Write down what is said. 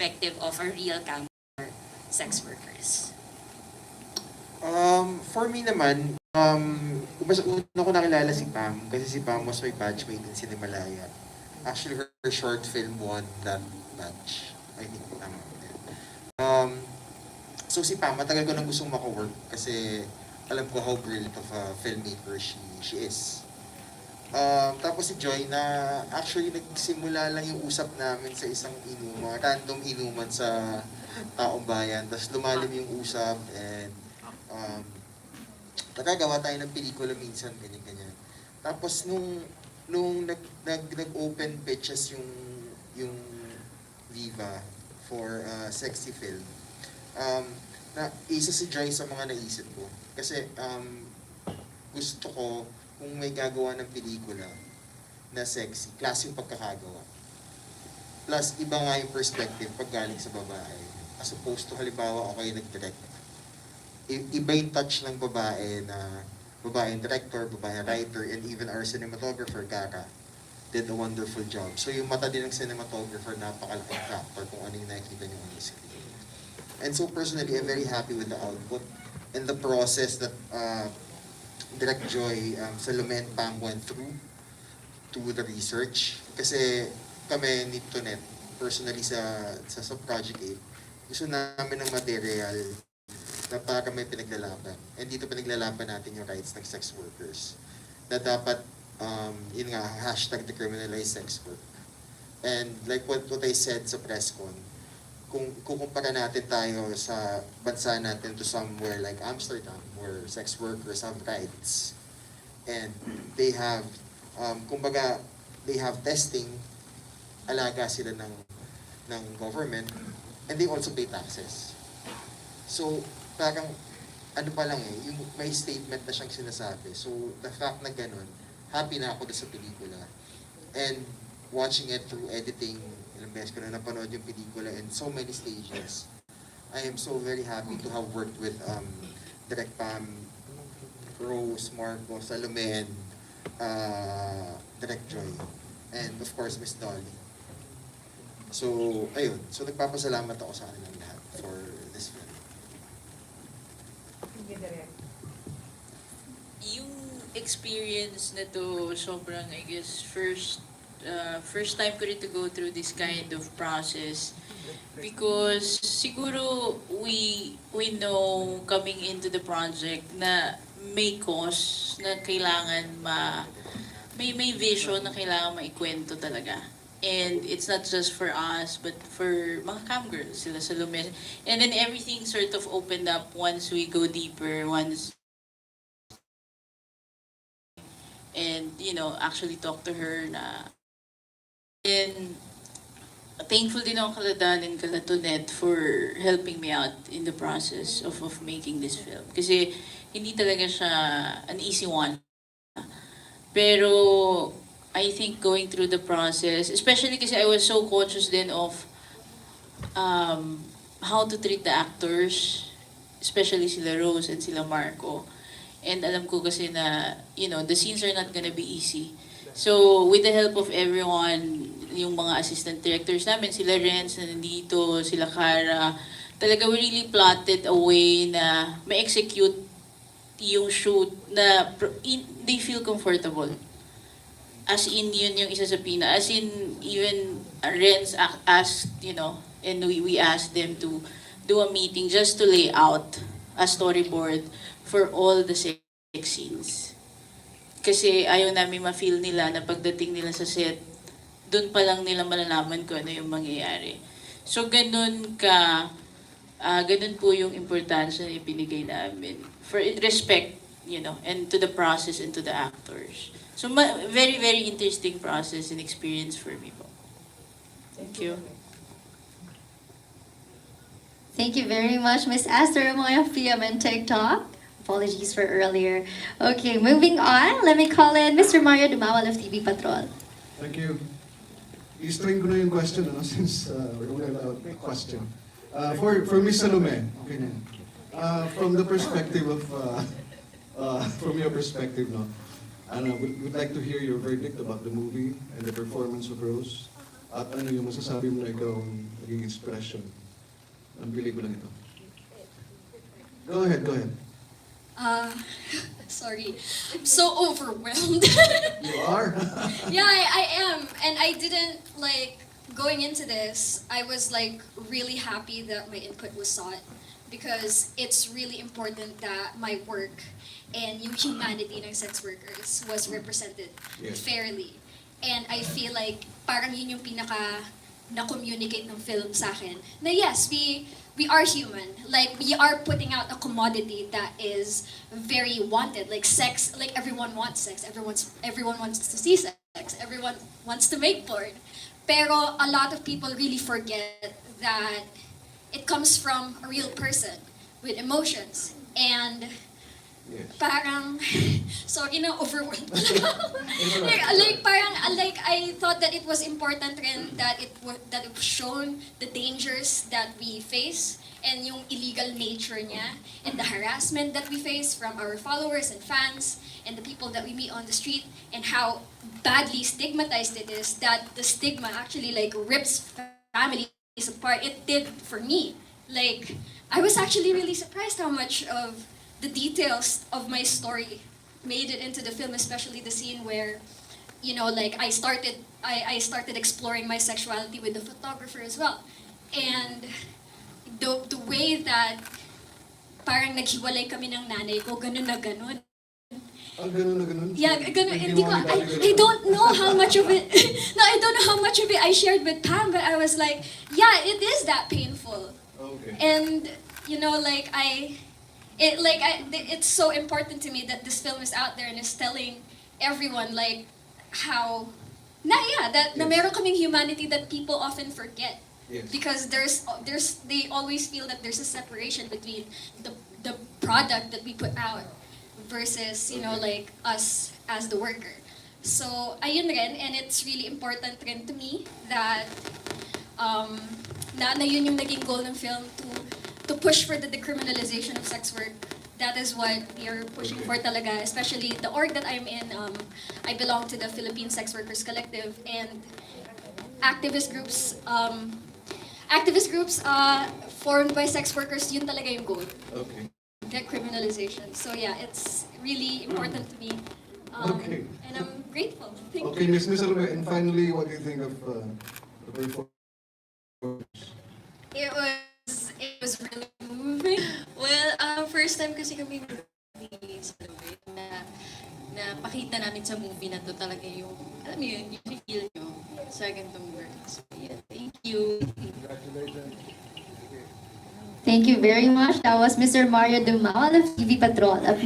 perspective of a real camp for sex workers? For me naman, mas una ko nakilala si Pam kasi si Pam was my batchmate in Cinemalaya. Actually, her short film won that batch. I think tama. Um, so si Pam, matagal ko nang gustong maka-work kasi alam ko how brilliant of a filmmaker she is. Tapos si Joy na actually nagsimula lang yung usap namin sa isang inuman, random inuman sa taong bayan. Tapos lumalim yung usap and um, nagagawa tayo ng pelikula minsan, ganyan-ganyan. Tapos nung nag-open pitches yung Viva for sexy film, na isa si Joy sa mga naisip ko. Kasi gusto ko kung may gagawa ng pelikula na sexy, klase yung pagkakagawa. Plus, iba nga yung perspective pag galing sa babae. As opposed to, halimbawa, ako yung nag-direct. Iba yung touch ng babae na babaeng director, babaeng writer, and even our cinematographer, Kaka, did a wonderful job. So yung mata din ng cinematographer, napakalaking factor kung ano yung nakikita niyo on the screen. And so personally, I'm very happy with the output and the process that Direct Joy, Salome and Pam went through to the research. Kasi kami ni Tonet, personally sa Project 8, gusto namin ng material na para may pinaglalaban. And dito pinaglalaban natin yung rights ng sex workers. Na dapat, yun nga, hashtag decriminalize sex work. And like what I said sa press con, kung kukumpara natin tayo sa bansa natin to somewhere like Amsterdam, where sex workers have rights, and they have, kumbaga, they have testing, alaga sila ng government, and they also pay taxes. So, parang, ano pa lang yung may statement na siyang sinasabi. So, the fact na ganun, happy na ako doon sa pelikula. And watching it through editing, ilang beses ko na napanood yung pelikula in so many stages. I am so very happy to have worked with Direct Pam, Rose, Marco, Salome, and Direct Joy. And of course, Miss Dolly. So, ayun. So, nagpapasalamat ako sa kanilang lahat for this film. Yung experience na to, sobrang, I guess, first time ko rin to go through this kind of process. Because siguro we know coming into the project na may cause na kailangan may vision na kailangan maikwento talaga. And it's not just for us, but for mga camgirls, sila Salome. And then everything sort of opened up once we go deeper, and actually talk to her na. And thankful din ako kala Dan and kala Tonet for helping me out in the process of making this film. Kasi hindi talaga siya an easy one. Pero I think going through the process, especially kasi I was so conscious then of how to treat the actors, especially sila Rose and sila Marco. And alam ko kasi na, the scenes are not gonna be easy. So, with the help of everyone, yung mga assistant directors namin, sila Renz na nandito, sila Cara, talaga we really plotted a way na ma-execute yung shoot na they feel comfortable. As in, yun yung isa sa as in, even Renz asked, and we asked them to do a meeting just to lay out a storyboard for all the sex scenes. Kasi ayaw namin ma-feel nila na pagdating nila sa set, doon pa lang nila malalaman kung ano yung mangyayari. So ganun po yung importansya na ibinigay namin. For respect, and to the process and to the actors. So very, very interesting process and experience for me po. Thank you. Thank you very much, Miss Esther mga PM and TikTok. Apologies for earlier. Okay, moving on. Let me call in Mr. Mario Dumawal of TV Patrol. Thank you. I-string ko na yung question, since we're only allowed a question. For Miss Salome, okay na. From the perspective of, from your perspective, we'd like to hear your verdict about the movie and the performance of Rose. At ano yung masasabi mo na ikaw ang naging inspiration ng pelikulang ito? Go ahead, go ahead. Sorry. I'm so overwhelmed. You are? Yeah, I am. And I didn't, like, going into this, I was, like, really happy that my input was sought because it's really important that my work and yung humanity ng sex workers was represented Yes. fairly. And I feel like parang yun yung pinaka na-communicate ng film sa akin na yes, we are human. Like, we are putting out a commodity that is very wanted. Like sex, like everyone wants sex. Everyone wants to see sex. Everyone wants to make porn. Pero a lot of people really forget that it comes from a real person with emotions. And Yes. parang, sorry na, overwhelmed. like parang, like I thought that it was important rin that it was shown the dangers that we face and yung illegal nature niya and the harassment that we face from our followers and fans and the people that we meet on the street and how badly stigmatized it is, that the stigma actually like rips families apart. It did for me. Like, I was actually really surprised how much of the details of my story made it into the film, especially the scene where, you know, like I started exploring my sexuality with the photographer as well. And the way that parang naghiwalay kami ng nanay ko, ganun na ganun. Ganun na ganun? Yeah, ganun. Hindi Hindi mo ko, kami I don't know how much of it, no, I don't know how much of it I shared with Pam, but I was like, yeah, it is that painful. Okay. And, you know, like, it's so important to me that this film is out there and is telling everyone, like, how, that na Yes. meron kaming humanity that people often forget. Yes. Because they always feel that there's a separation between the product that we put out versus, you know, like, us as the worker. So, ayun rin, and it's really important rin to me that, na yun yung naging goal ng film, to push for the decriminalization of sex work. That is what we are pushing for talaga, especially the org that I'm in. I belong to the Philippine Sex Workers Collective, and activist groups formed by sex workers, yun talaga yung goal, Okay. decriminalization. So yeah, it's really important to me. Okay. And I'm grateful. Thank Okay, you. Miss Salome, and finally, what do you think of the performance? It was really moving. Well, first time kasi kami ni Salome na pakita namin sa movie na to talaga yung, alam mo yun, yung feel nyo sa ganitong work. So, yeah, thank you. Thank you very much. That was Mr. Mario Dumao of TV Patrol. Up